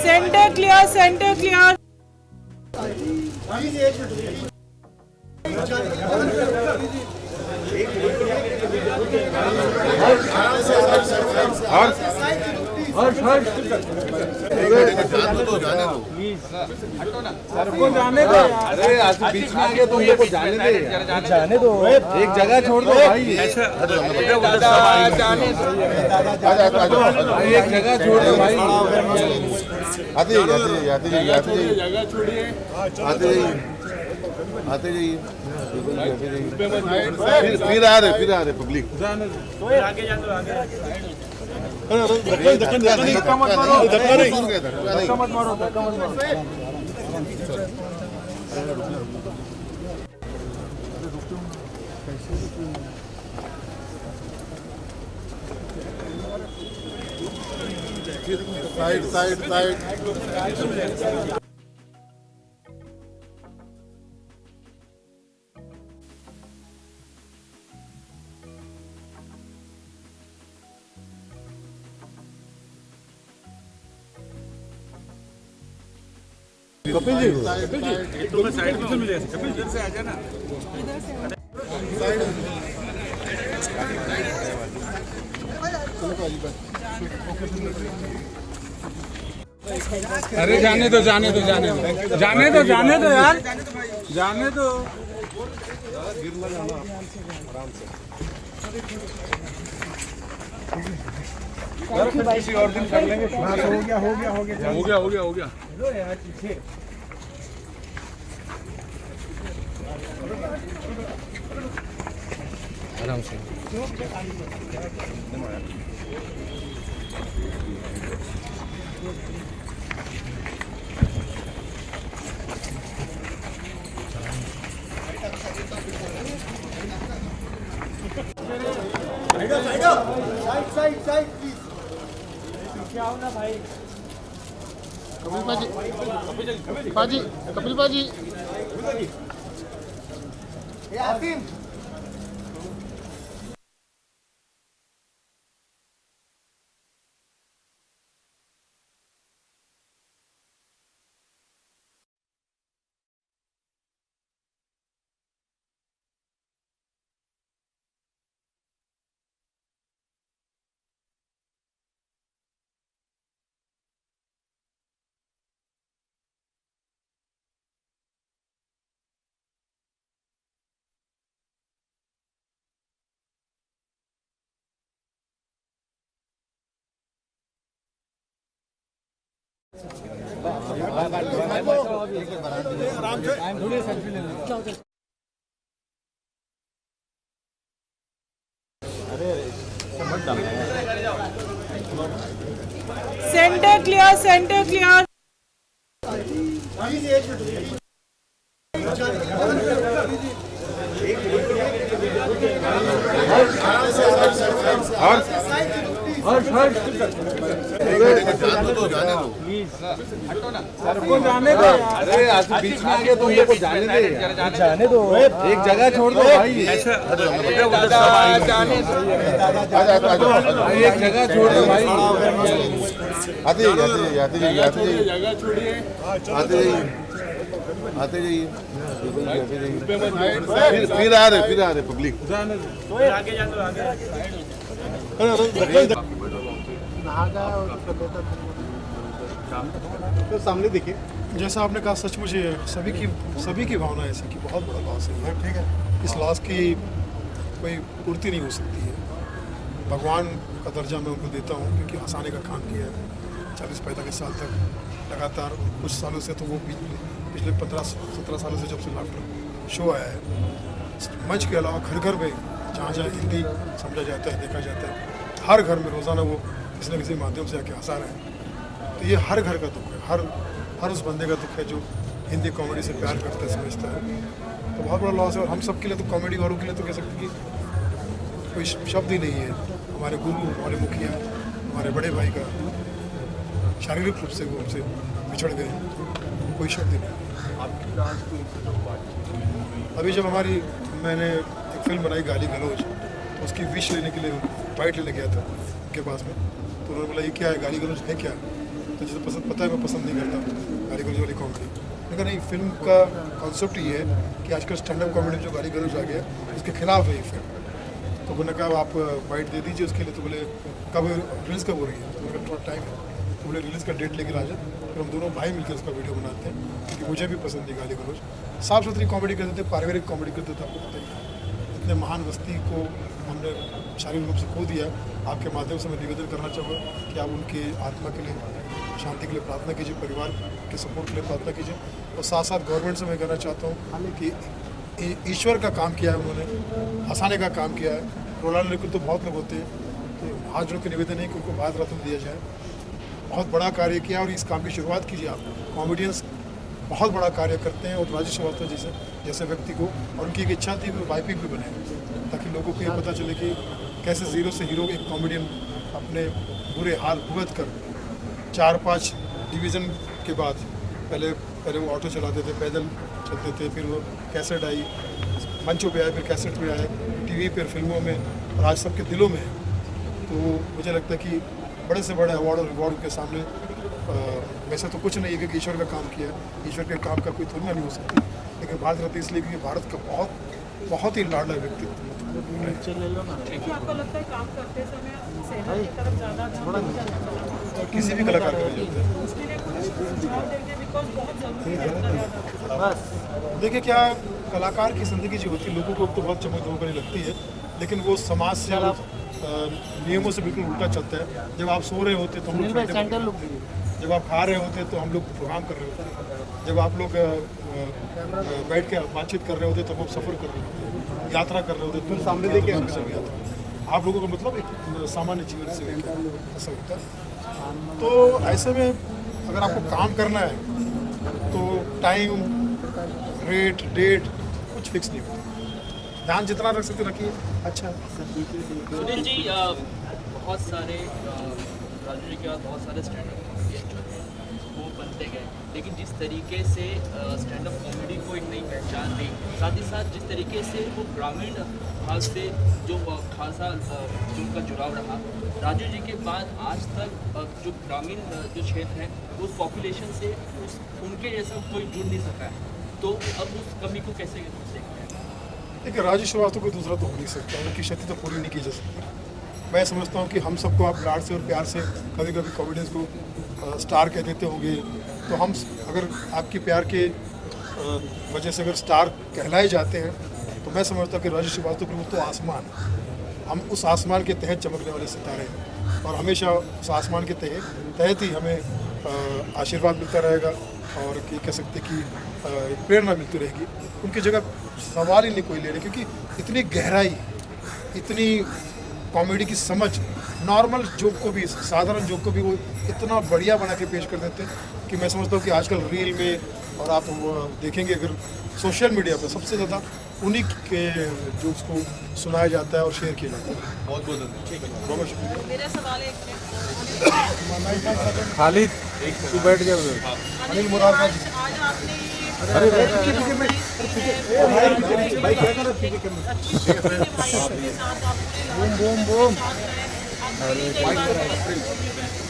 Centre clear, centre clear. सबको जाने दो। अरे बीच में आ गया, तुम लोग को जाने दे, जाने दो, एक जगह छोड़ दो भाई। एक जगह छोड़ दो भाई। आते जाइए, आते जाइए, आते जाइए, जगह छोड़िए, आते जाइए, आते जाइए, फिर आ रहे पब्लिक। आगे जा दो, आगे। धक्का मत मारो, धक्का मत मारो। साइड। कपिल जी, तुम्हें साइड में मिले, कपिल इधर से आ जाना। अरे जाने दो यार, जाने दो। किसी और दिन कर लेंगे। हो गया। आराम से। Side please. आओ ना भाई। कपिल पाजी। Asim. Centre clear, centre clear. सबको जाने दो। अरे बीच में आ गया, तुम लोग को जाने दे, जाने दो, एक जगह छोड़ दो भाई। एक जगह छोड़ दो भाई। आते जाइए, जगह छोड़िए, आते जाइए, फिर आ रहे पब्लिक। आगे जा दो, आगे। तो सामने देखिए, जैसा आपने कहा सचमुच सभी की भावना ऐसी कि बहुत बड़ा लॉस है। ठीक है, इस लॉस की कोई पूर्ति नहीं हो सकती है। भगवान का दर्जा मैं उनको देता हूँ क्योंकि हंसाने का काम किया है 40-45 साल तक लगातार। कुछ सालों से तो वो पिछले 15-17 सालों से जब से लाफ्टर शो आया है, मंच के अलावा घर घर में जहाँ हिंदी समझा जाता है, देखा जाता है, हर घर में रोज़ाना वो किसी न किसी माध्यम से आके हंसा रहे हैं। तो ये हर घर का दुख है, हर उस बंदे का दुख है जो हिंदी कॉमेडी से प्यार करता है, समझता है। तो बहुत बड़ा लॉस है। और हम सब के लिए तो, कॉमेडी वालों के लिए तो कह सकते कि कोई शब्द ही नहीं है। हमारे गुरु, हमारे मुखिया, हमारे बड़े भाई का शारीरिक रूप से वो हमसे बिछड़ गए, कोई शब्द ही नहीं। अभी जब मैंने एक फिल्म बनाई गाली गलौज, तो उसकी विश लेने के लिए बाइट लेने गया था। उनके पास में, तो उन्होंने बोला ये क्या है, गाली गलौज है क्या? तो जिसे पसंद पता है मैं पसंद नहीं करता गाली गलौज वाली कॉमेडी। मैंने कहा नहीं, फिल्म का कॉन्सेप्ट ये है कि आजकल स्टैंड अप कॉमेडी जो गाली गलौज आ गया उसके खिलाफ है ये फिल्म। तो मैंने कहा आप बाइट दे दीजिए उसके लिए। तो बोले कब रिलीज़ कब हो रही है? तो मैंने कहा थोड़ा टाइम है। तो बोले रिलीज़ का डेट लेकर आ जाए, फिर हम दोनों भाई मिलकर उसका वीडियो बनाते हैं, क्योंकि मुझे भी पसंद है गाली गलौज। साफ सुथरी कॉमेडी करते थे, पारिवारिक कॉमेडी करते थे, आपको पता ही है। इतने महान हस्ती को हमने शारीरिक रूप से खो दिया। आपके माध्यम से मैं निवेदन करना चाहूँगा कि आप उनकी आत्मा के लिए शांति के लिए प्रार्थना कीजिए, परिवार के सपोर्ट के लिए प्रार्थना कीजिए। और साथ साथ गवर्नमेंट से मैं कहना चाहता हूँ कि ईश्वर का काम किया है उन्होंने, हंसाने का काम किया है। रोलाना लेकर तो बहुत लोग होते हैं, तो हाथ जोड़ के निवेदन है कि उनको भारत रत्न दिया जाए। बहुत बड़ा कार्य किया और इस काम की शुरुआत कीजिए आप। कॉमेडियंस बहुत बड़ा कार्य करते हैं, और राजेश श्रीवास्तव जैसे व्यक्ति को, और उनकी एक इच्छा थी कि वो बायोपिक भी बने, ताकि लोगों को ये पता चले कि कैसे ज़ीरो से हीरो एक कॉमेडियन अपने बुरे हाल भुगत कर 4-5 डिवीज़न के बाद, पहले वो ऑटो चलाते थे, पैदल चलते थे, फिर वो कैसेट आई, मंचों पे आए, फिर कैसेट पे आए, टीवी पर, फिल्मों में, और आज सबके दिलों में है। तो मुझे लगता है कि बड़े से बड़े अवार्ड और रिवॉर्ड के सामने वैसे तो कुछ नहीं है, क्योंकि ईश्वर का काम किया है। ईश्वर के काम का कोई तुलना नहीं हो सकती, लेकिन भारत रत्न इसलिए क्योंकि भारत का बहुत ही लाडला व्यक्तित्व। आपको लगता है काम करते समय सेना की तरफ ज़्यादा और किसी भी कलाकार का नहीं होता है। उसके लिए कुछ सुझाव देंगे, बिकॉज बहुत जरूरी है। देखिए, क्या कलाकार की ज़िंदगी जो होती है, लोगों को तो बहुत चमक धमक वाली लगती है, लेकिन वो समाज से नियमों से बिल्कुल उल्टा चलता है। जब आप सो रहे होते तो हम लोग, जब आप खा रहे होते तो हम लोग प्रोग्राम कर रहे होते, जब आप लोग बैठ के बातचीत कर रहे होते तो हम सफ़र कर रहे होते, यात्रा कर रहे होते तो सामने देखे आप लोगों का मतलब एक सामान्य जीवन से ऐसा होता है। तो ऐसे में अगर आपको काम करना है तो टाइम, रेट, डेट कुछ फिक्स नहीं होता। ध्यान जितना रख सकते रखिए, अच्छा। सुनील जी, बहुत सारे राजू जी के बाद बहुत सारे स्टैंड अप कॉमेडियन जो हैं वो बनते गए, लेकिन जिस तरीके से स्टैंड अप कॉमेडी को एक नई पहचान दी, साथ ही साथ जिस तरीके से वो ग्रामीण भाग से जो खासा जो उनका जुड़ाव रहा, राजू जी के बाद आज तक जो ग्रामीण जो क्षेत्र है उस पॉपुलेशन से उनके जैसा कोई जुड़ नहीं सका है, तो अब उस कमी को कैसे देखते हैं? देखिए, राजेश श्रीवास्तव को दूसरा तो हो नहीं सकता, उनकी क्षति तो पूरी नहीं की जा सकती। मैं समझता हूँ कि हम सबको आप लाड से और प्यार से कभी कभी कॉमेडियंस को स्टार कह देते होंगे, तो हम अगर आपकी प्यार के वजह से अगर स्टार कहलाए जाते हैं, तो मैं समझता हूँ कि राजेश श्रीवास्तव को तो आसमान, हम उस आसमान के तहत चमकने वाले सितारे हैं, और हमेशा उस आसमान के तहत ही हमें आशीर्वाद मिलता रहेगा, और कह सकते कि प्रेरणा मिलती रहेगी। उनकी जगह सवाल ही नहीं कोई ले रहे, क्योंकि इतनी गहराई, इतनी कॉमेडी की समझ, नॉर्मल जोक को भी, साधारण जोक को भी वो इतना बढ़िया बना के पेश कर देते हैं कि मैं समझता हूँ कि आजकल रील में, और आप देखेंगे अगर सोशल मीडिया पर सबसे ज़्यादा उन्हीं के जोक्स को सुनाया जाता है और शेयर किया जाता है। बहुत बहुत शुक्रिया। मेरा सवाल एक है, खालिद तू बैठ जा अनिल मुरार का आज आपने अरे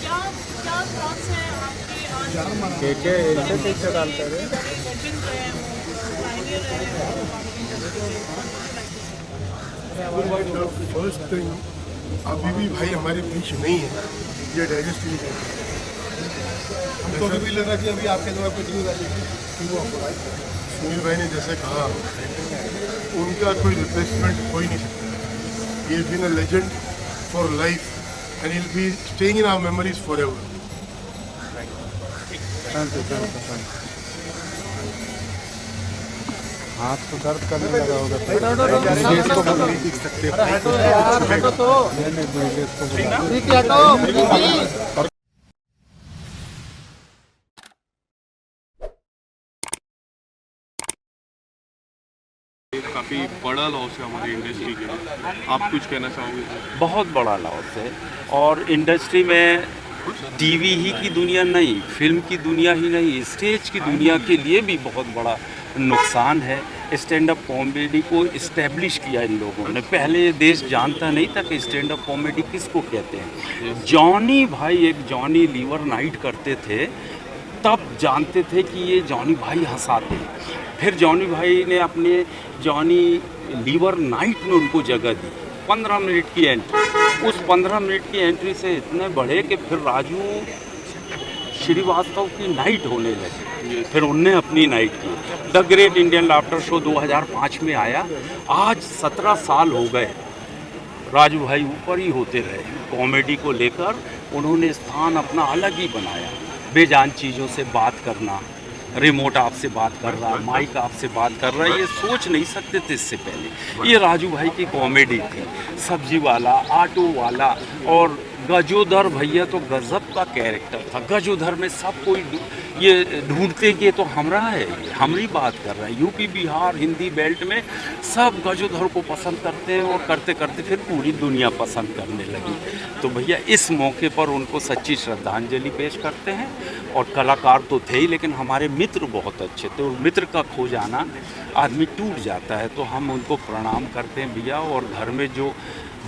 क्या थॉट्स हैं आपके? के ऐसे डालते रहे फर्स्ट थिंग, अभी भी भाई हमारे बीच नहीं है, ये डाइजेस्ट नहीं कर हमको अभी भी लग रहा है कि अभी आपके द्वारा कुछ न्यूज़ आई कि वो आपको सुनील भाई ने जैसे कहा, उनका कोई रिप्लेसमेंट हो ही नहीं सकता। He has been a legend for life and he will be staying in our memories forever. हाथ तो दर्द करने लगा होगा। काफ़ी बड़ा लॉस है हमारी इंडस्ट्री के लिए, आप कुछ कहना चाहोगे? बहुत बड़ा लॉस है, और इंडस्ट्री में टीवी ही की दुनिया नहीं, फिल्म की दुनिया ही नहीं, स्टेज की दुनिया के लिए भी बहुत बड़ा नुकसान है। स्टैंड अप कॉमेडी को इस्टेब्लिश किया इन लोगों ने। पहले ये देश जानता नहीं था कि स्टैंड अप कॉमेडी किसको कहते हैं। जॉनी भाई एक जॉनी लीवर नाइट करते थे, तब जानते थे कि ये जॉनी भाई हंसाते हैं। फिर जॉनी भाई ने अपने जॉनी लीवर नाइट में उनको जगह दी, 15 मिनट की एंट्री। उस 15 मिनट की एंट्री से इतने बढ़े कि फिर राजू श्रीवास्तव की नाइट होने लगी, फिर उनने अपनी नाइट की। The great Indian laughter show 2005 में आया। आज 17 साल हो गए, राजू भाई ऊपर ही होते रहे। कॉमेडी को लेकर उन्होंने स्थान अपना अलग ही बनाया। बेजान चीज़ों से बात करना, रिमोट आपसे बात कर रहा, माइक आपसे बात कर रहा है, ये सोच नहीं सकते थे इससे पहले। ये राजू भाई की कॉमेडी थी। सब्जी वाला, ऑटो वाला और गजोधर भैया तो गजब का कैरेक्टर था। गजोधर में सब कोई ये ढूंढते कि ये तो हमरा है, ये हमारी बात कर रहा है। यूपी बिहार हिंदी बेल्ट में सब गजोधर को पसंद करते हैं और करते करते फिर पूरी दुनिया पसंद करने लगी। तो भैया इस मौके पर उनको सच्ची श्रद्धांजलि पेश करते हैं। और कलाकार तो थे ही, लेकिन हमारे मित्र बहुत अच्छे थे, और मित्र का खो जाना आदमी टूट जाता है। तो हम उनको प्रणाम करते हैं भैया। और घर में जो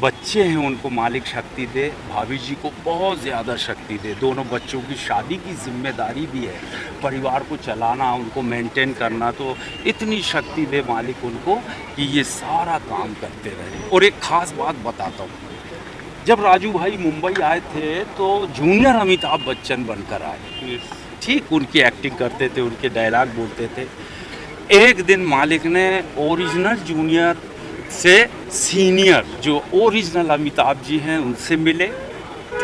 बच्चे हैं उनको मालिक शक्ति दे, भाभी जी को बहुत ज़्यादा शक्ति दे। दोनों बच्चों की शादी की जिम्मेदारी भी है, परिवार को चलाना, उनको मेंटेन करना, तो इतनी शक्ति दे मालिक उनको कि ये सारा काम करते रहे। और एक ख़ास बात बताता हूँ, जब राजू भाई मुंबई आए थे तो जूनियर अमिताभ बच्चन बनकर आए। ठीक उनकी एक्टिंग करते थे, उनके डायलॉग बोलते थे। एक दिन मालिक ने ओरिजिनल जूनियर से सीनियर जो ओरिजिनल अमिताभ जी हैं उनसे मिले,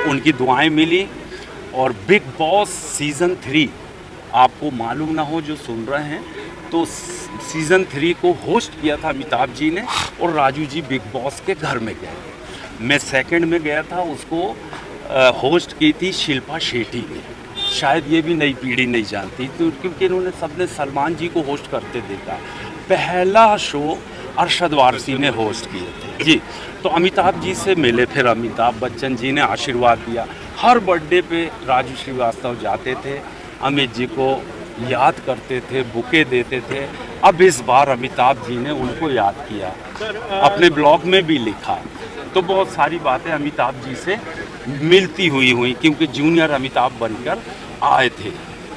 उनकी दुआएं मिली। और बिग बॉस सीज़न 3 आपको मालूम ना हो जो सुन रहे हैं, तो सीज़न 3 को होस्ट किया था अमिताभ जी ने, और राजू जी बिग बॉस के घर में गए। मैं सेकंड में गया था, उसको होस्ट की थी शिल्पा शेट्टी ने। शायद ये भी नई पीढ़ी नहीं जानती, तो क्योंकि इन्होंने सबने सलमान जी को होस्ट करते देखा। पहला शो अरशद वारसी ने होस्ट किए थे जी। तो अमिताभ जी से मिले, फिर अमिताभ बच्चन जी ने आशीर्वाद दिया। हर बर्थडे पे राजू श्रीवास्तव जाते थे, अमित जी को याद करते थे, बुके देते थे। अब इस बार अमिताभ जी ने उनको याद किया, अपने ब्लॉग में भी लिखा। तो बहुत सारी बातें अमिताभ जी से मिलती हुई क्योंकि जूनियर अमिताभ बनकर आए थे।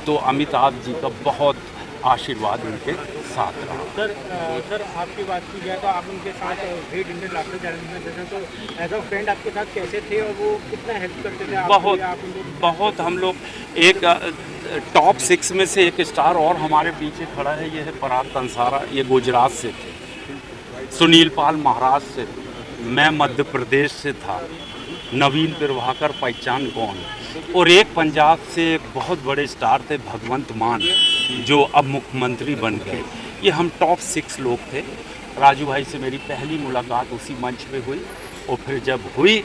तो अमिताभ जी का बहुत आशीर्वाद उनके साथ रहा। सर आपकी बात की जाए तो आप उनके साथ ग्रेट इंडियन लाफ्टर चैलेंज में थे, तो एज अ फ्रेंड आपके साथ कैसे थे और वो कितना हेल्प करते थे? बहुत हम लोग एक टॉप 6 में से एक स्टार और हमारे पीछे खड़ा है, ये है पराग कंसारा, ये गुजरात से थे। सुनील पाल महाराष्ट्र से, मैं मध्य प्रदेश से था। नवीन प्रभाकर पहचान कौन, और एक पंजाब से एक बहुत बड़े स्टार थे भगवंत मान, जो अब मुख्यमंत्री बन गए। ये हम टॉप 6 लोग थे। राजू भाई से मेरी पहली मुलाकात उसी मंच पे हुई, और फिर जब हुई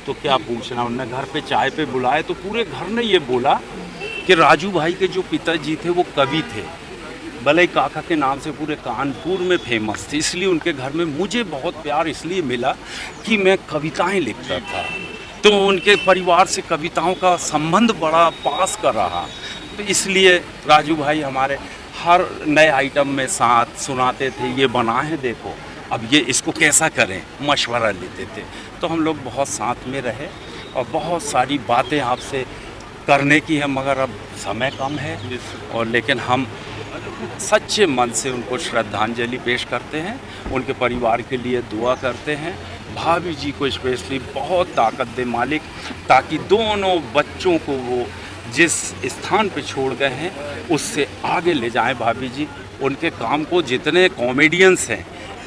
तो क्या पूछना, उन्होंने घर पे चाय पे बुलाए तो पूरे घर ने ये बोला कि राजू भाई के जो पिताजी थे वो कवि थे, भले काका के नाम से पूरे कानपुर में फेमस थे। इसलिए उनके घर में मुझे बहुत प्यार इसलिए मिला कि मैं कविताएं लिखता था, तो उनके परिवार से कविताओं का संबंध बड़ा पास का रहा। तो इसलिए राजू भाई हमारे हर नए आइटम में साथ सुनाते थे, ये बना है देखो, अब ये इसको कैसा करें, मशवरा लेते थे। तो हम लोग बहुत साथ में रहे और बहुत सारी बातें आपसे करने की है, मगर अब समय कम है। और लेकिन हम सच्चे मन से उनको श्रद्धांजलि पेश करते हैं, उनके परिवार के लिए दुआ करते हैं। भाभी जी को स्पेशली बहुत ताकत दे मालिक, ताकि दोनों बच्चों को वो जिस स्थान पे छोड़ गए हैं उससे आगे ले जाएं भाभी जी। उनके काम को, जितने कॉमेडियंस हैं,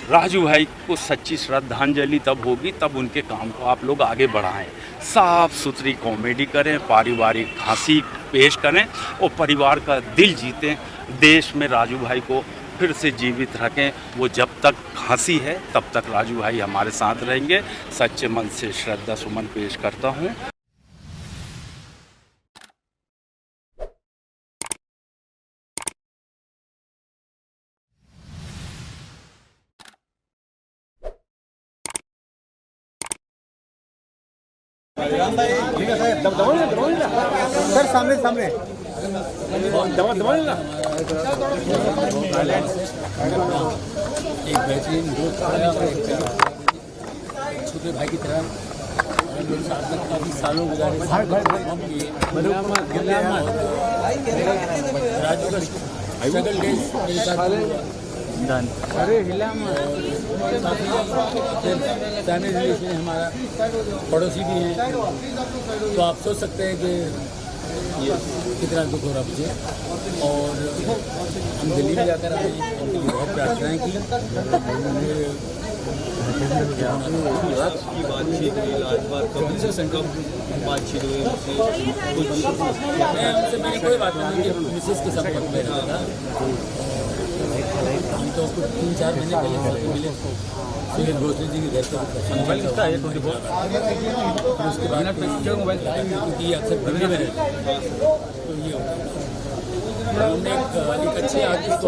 राजू भाई को सच्ची श्रद्धांजलि तब होगी तब उनके काम को आप लोग आगे बढ़ाएं, साफ सुथरी कॉमेडी करें, पारिवारिक हंसी पेश करें और परिवार का दिल जीतें। देश में राजू भाई को फिर से जीवित रखें। वो जब तक हंसी है तब तक राजू भाई हमारे साथ रहेंगे। सच्चे मन से श्रद्धा सुमन पेश करता हूँ। सर सामने एक बेहतरीन दोस्त आया और एक छोटे भाई की तरह मेरे साथ में काफ़ी सालों गुजारे काम किए। राजू का स्ट्रगल डेज मेरे साथ फैमिली रिलेशन हमारा पड़ोसी भी हैं, तो आप सोच सकते हैं कि कितना दुख हो रहा मुझे। और हम दिल्ली में जाकर आए, उनके लिए बहुत प्रार्थनाएँ की। मेरी कोई बात नहीं, मिसेस के संपर्क में रहता था। हम तो कुछ 3-4 महीने पहले मिले सुनील भोसले जी के घर पर। उसके बाद क्योंकि अक्सर दिल्ली में रहते तो ये होता है। हमने एक अच्छे आर्टिस्ट को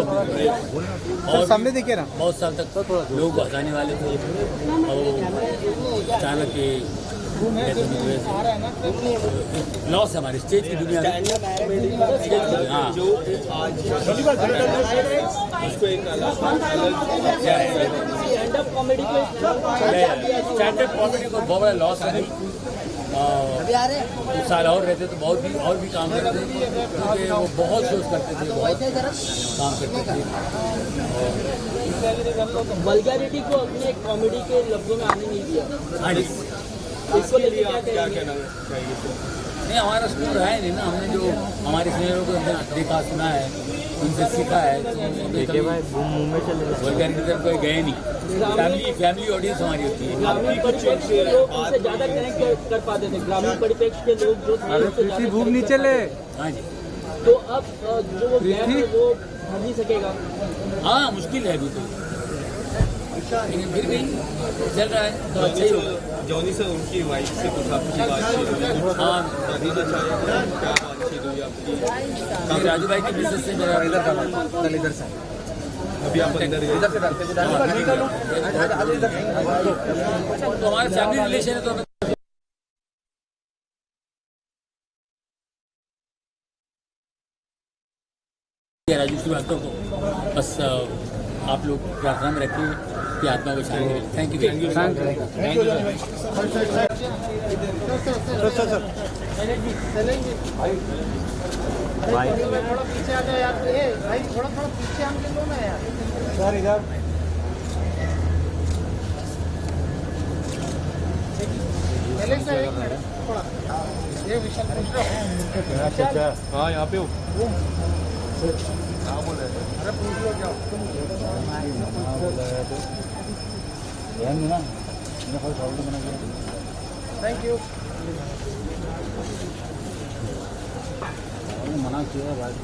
और सामने देखिए ना, बहुत साल तक लोग हंसाने वाले थे और अचानक लॉस है हमारे स्टेज की दुनिया में। हाँ, स्टैंड अप कॉमेडी को बहुत बड़ा लॉस है। कुछ साल और रहते तो और भी काम करते थे, क्योंकि वो बहुत शोज करते थे, बहुत काम करते थे। वल्गैरिटी को अपने कॉमेडी के लफ्जों में आने नहीं दिया। हाँ जी, इसको लेके क्या कहना चाहिए? नहीं, हमारा स्कूल रहा है नहीं ना, हमने जो हमारे सीनियरों को देखा सुना है, उनसे सीखा है, तो वल्गैरिटी की तरफ कोई गए नहीं। फैमिली ऑडियंस हमारी होती है। ग्रामीण परिप्रेक्ष्य के लोग उनसे ज़्यादा कनेक्ट कर पाते थे। ग्रामीण परिप्रेक्ष्य के लोग जो भूख नहीं चले। हाँ जी, तो अब जो वो गैप है वो भर नहीं सकेगा। हाँ, मुश्किल है अभी तो, लेकिन फिर भी चल रहा है तो अच्छा ही होगा। जॉनी सर, उनकी वाइफ से कुछ आपकी बातचीत हुई? हाँ, राजू भाई की बिजनेस से मेरा इधर से अभी आप अंदर इधर से डालते तो हमारा फैमिली रिलेशन है। तो राजू श्रीवास्तव को बस आप लोग प्रार्थना में रखिए कि आत्मा को शांति मिले। Thank you. भाई थोड़ा पीछे आ जाओ यार, भाई थोड़ा पीछे हम लो ना यार सर, इधर पहले से एक मिनट थोड़ा ये विशाल पूछ रहा हूं। अच्छा, हाँ यहाँ पे हो, क्या बोल रहे हैं? अरे पूछ लो क्या थैंक यू। मना किया भाई।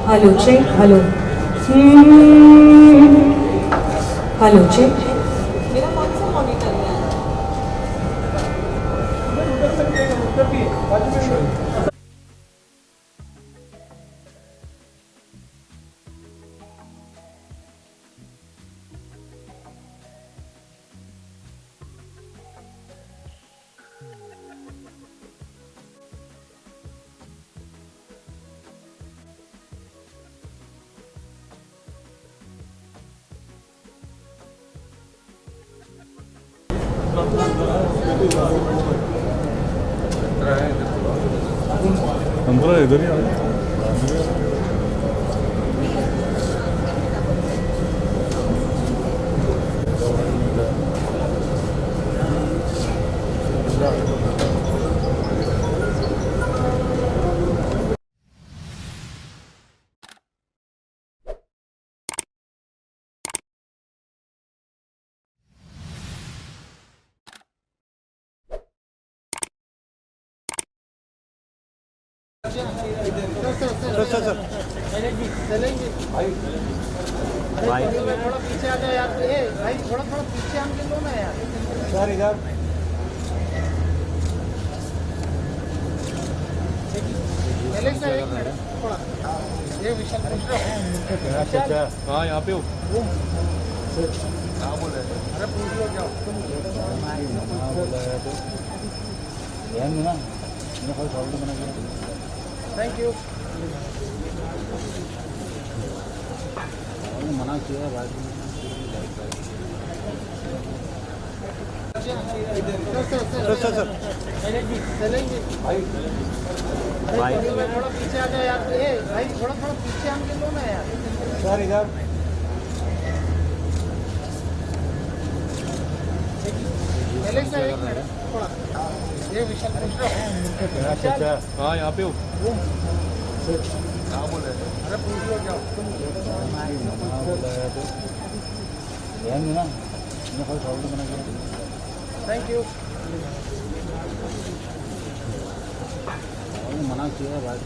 Hello check, hello hello check. मेरा कौन सा मॉनिटर है? इधर ही भाई थोड़ा पीछे आ जाओ यार, भाई थोड़ा पीछे हम लो ना यार सर इधर। थोड़ा ये विशाल पूछ रहा हूँ। अच्छा हाँ यहाँ पे हो क्या बोल रहे हैं? अरे पूछ लो क्या थैंक यू। मना किया भाई चलेंगे भाई थोड़ा पीछे आ जाओ यार, भाई थोड़ा पीछे हम लो ना यार सर इधर। थोड़ा ये विशाल पूछ रहा हूँ। अच्छा हाँ यहाँ पे हो क्या बोल रहे हैं? अरे पूछ लो क्या थैंक यू। मना किया भाई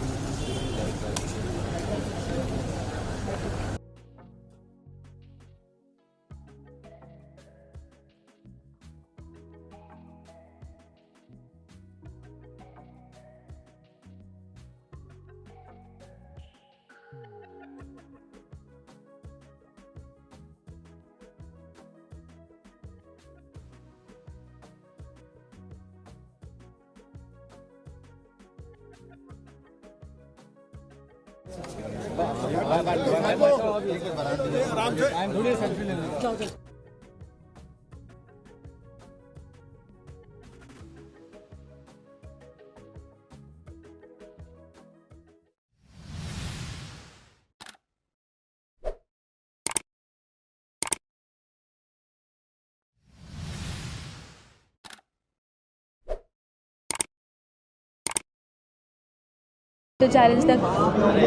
तो चैलेंज तक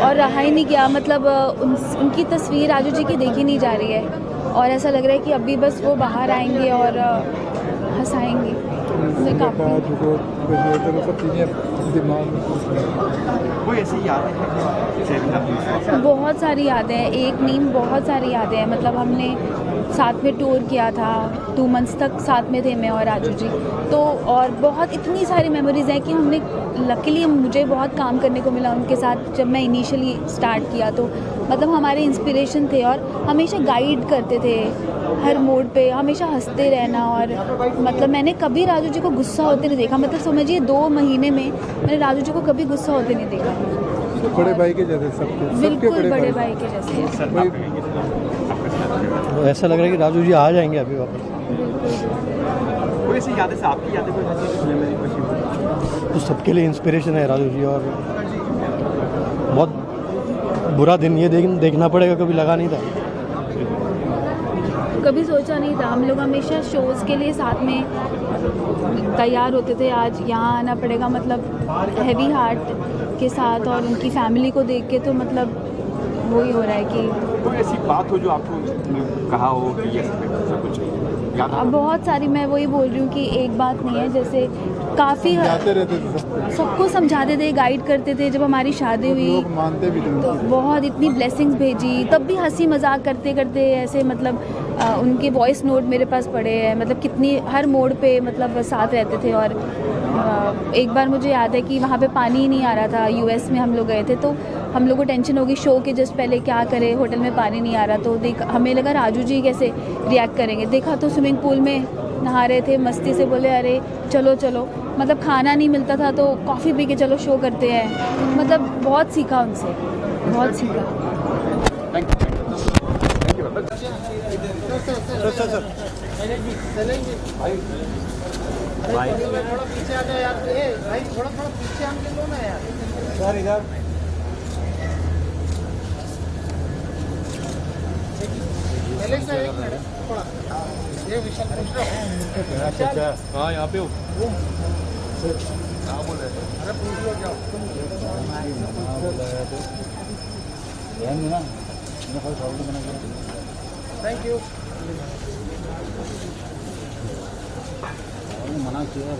और रहा ही नहीं गया, मतलब उनकी तस्वीर राजू जी की देखी नहीं जा रही है और ऐसा लग रहा है कि अभी बस वो बाहर आएंगे और हंसाएंगे। बहुत सारी यादें हैं, एक नीम बहुत सारी यादें हैं। मतलब हमने साथ में टूर किया था, 2 मंथ्स तक साथ में थे मैं और राजू जी, तो और बहुत इतनी सारी मेमोरीज़ हैं कि हमने लकीली मुझे बहुत काम करने को मिला उनके साथ। जब मैं इनिशियली स्टार्ट किया तो मतलब हमारे इंस्पिरेशन थे और हमेशा गाइड करते थे हर मोड पे, हमेशा हंसते रहना। और मतलब मैंने कभी राजू जी को गुस्सा होते नहीं देखा, मतलब समझिए 2 महीने में मैंने राजू जी को कभी गुस्सा होते नहीं देखा। बड़े भाई के जैसे सबके बिल्कुल बड़े भाई के जैसे। ऐसा लग रहा है कि राजू जी आ जाएंगे अभी वापस। कोई ऐसी यादें से आपकी यादें कोई तो सबके लिए इंस्पिरेशन है राजू जी। और बहुत बुरा दिन ये देखना पड़ेगा, कभी लगा नहीं था, कभी सोचा नहीं था। हम लोग हमेशा शोज़ के लिए साथ में तैयार होते थे, आज यहाँ आना पड़ेगा मतलब हैवी हार्ट के साथ और उनकी फैमिली को देख के तो मतलब वही हो रहा है कि कोई ऐसी बात हो जो आपको कहा हो कि ये सब कुछ याद अब बहुत सारी, मैं वही बोल रही हूँ कि एक बात नहीं है, जैसे काफ़ी सबको समझाते थे, गाइड करते थे। जब हमारी शादी हुई मानते भी थे तो बहुत इतनी ब्लेसिंग्स भेजी, तब भी हंसी मजाक करते करते ऐसे मतलब उनके वॉइस नोट मेरे पास पड़े हैं, मतलब कितनी हर मोड़ पे मतलब साथ रहते थे। और एक बार मुझे याद है कि वहाँ पे पानी ही नहीं आ रहा था, यूएस में हम लोग गए थे, तो हम लोग को टेंशन होगी शो के जस्ट पहले क्या करें, होटल में पानी नहीं आ रहा, तो हमें लगा राजू जी कैसे रिएक्ट करेंगे। देखा तो स्विमिंग पूल में नहा रहे थे, मस्ती से बोले अरे चलो चलो, मतलब खाना नहीं मिलता था तो कॉफ़ी पी के चलो शो करते हैं। मतलब बहुत सीखा उनसे, बहुत सीखा। भाई थोड़ा पीछे आ जाओ यार, भाई थोड़ा पीछे आके लो ना यार सर इधर। पहले से एक मिनट थोड़ा ये विशाल पूछ रहा हूँ। अच्छा हाँ यहाँ पे हो हाँ बोले अरे पूछ लो क्या थैंक यू मना किया